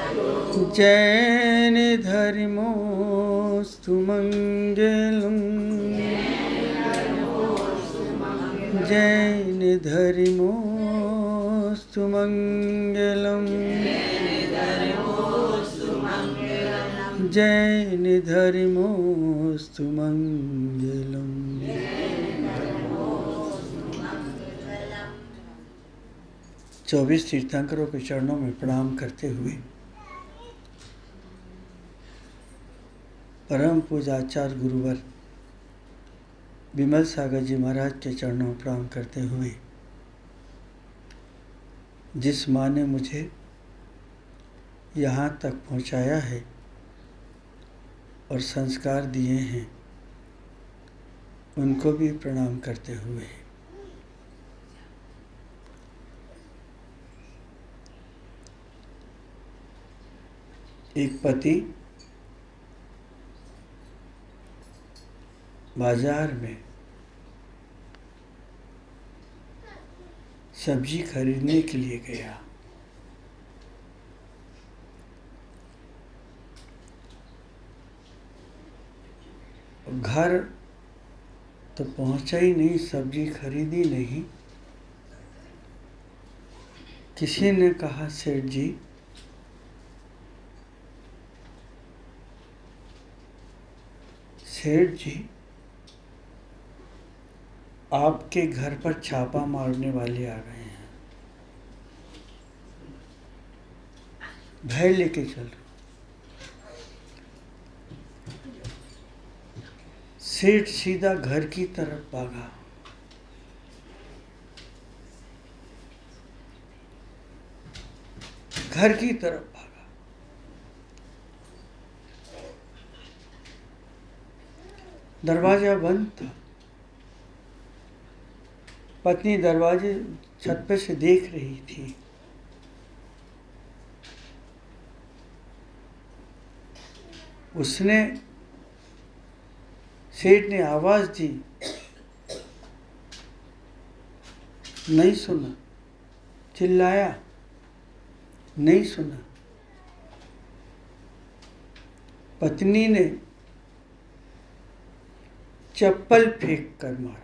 जयनिधर्मोऽस्तु मङ्गलम् जयनिधर्मोऽस्तु मङ्गलम् जयनिधर्मोऽस्तु मङ्गलम्। 24 तीर्थंकरों के चरणों में प्रणाम करते हुए परम पूज्याचार्य गुरुवर विमल सागर जी महाराज के चरणों में प्रणाम करते हुए, जिस माँ ने मुझे यहाँ तक पहुँचाया है और संस्कार दिए हैं, उनको भी प्रणाम करते हुए एक पति बाजार में सब्जी खरीदने के लिए गया। घर तो पहुंचा ही नहीं, सब्जी खरीदी नहीं। किसी ने कहा, सेठ जी आपके घर पर छापा मारने वाले आ गए हैं, भय लेके चलो। सेठ सीधा घर की तरफ भागा। घर की तरफ भागा। दरवाजा बंद था। पत्नी दरवाजे छत पे से देख रही थी। उसने, सेठ ने आवाज दी, नहीं सुना। चिल्लाया, नहीं सुना। पत्नी ने चप्पल फेंक कर मारा।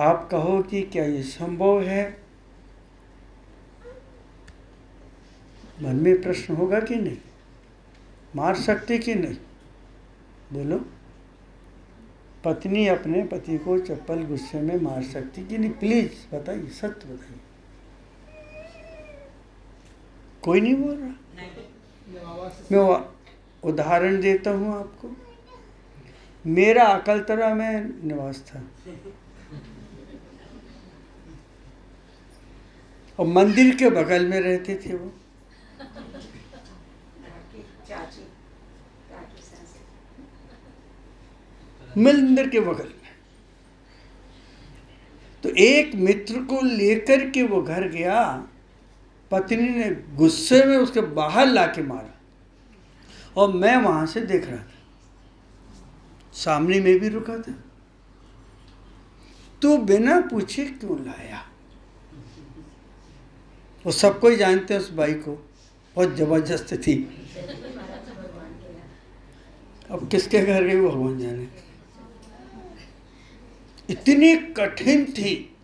आप कहो कि क्या ये संभव है? मन में प्रश्न होगा कि नहीं? मार सकते कि नहीं? बोलो। पत्नी अपने पति को चप्पल गुस्से में मार सकती कि नहीं? प्लीज बताइए, सत्य बताइए। कोई नहीं बोल रहा। मैं उदाहरण देता हूं आपको। मेरा अकलतरा में निवास था और मंदिर के बगल में रहते थे वो। मंदिर के बगल में। तो एक मित्र को लेकर के वो घर गया। पत्नी ने गुस्से में उसके बाहर लाके मारा और मैं वहां से देख रहा था। सामने में भी रुका था। तो बिना पूछे क्यों लाया? वो सबको ही जानते हैं उस बाई को, बहुत जबरदस्त थी। अब किसके घर गई वो भगवान जाने। इतनी कठिन थी।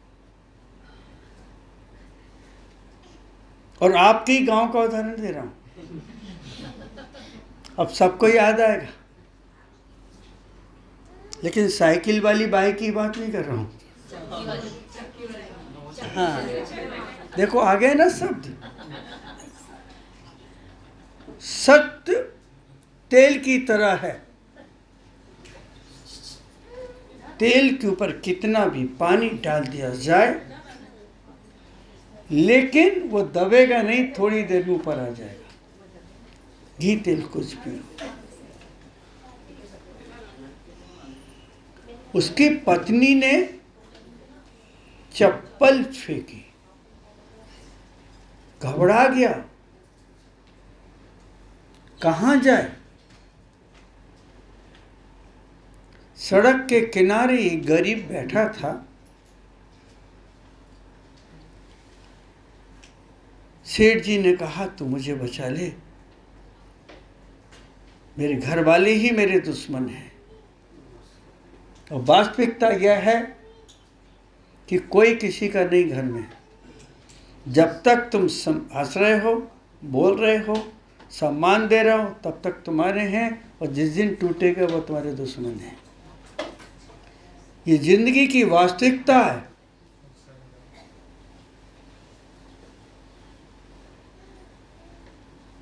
और आपके ही गांव का उदाहरण दे रहा हूं। अब सबको याद आएगा, लेकिन साइकिल वाली बाइक की बात नहीं कर रहा हूं। हाँ, देखो आ गए ना शब्द। सत्य तेल की तरह है। तेल के ऊपर कितना भी पानी डाल दिया जाए, लेकिन वो दबेगा नहीं, थोड़ी देर में ऊपर आ जाएगा। घी तेल कुछ भी हो। उसकी पत्नी ने चप्पल फेंकी, घबरा गया, कहां जाए। सड़क के किनारे एक गरीब बैठा था। सेठ जी ने कहा तू मुझे बचा ले, मेरे घर वाले ही मेरे दुश्मन हैं। और वास्तविकता यह है कि कोई किसी का नहीं घर में। जब तक तुम हंस रहे हो, बोल रहे हो, सम्मान दे रहे हो, तब तक तुम्हारे हैं, और जिस दिन टूटेगा वो तुम्हारे दुश्मन हैं। ये जिंदगी की वास्तविकता है।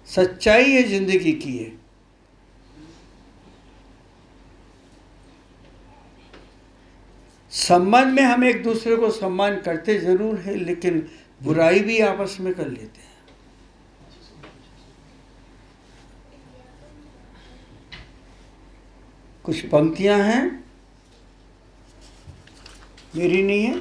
सच्चाई है जिंदगी की है। सम्मान में हम एक दूसरे को सम्मान करते जरूर है, लेकिन बुराई भी आपस में कर लेते हैं। कुछ पंक्तियां हैं, मेरी नहीं है।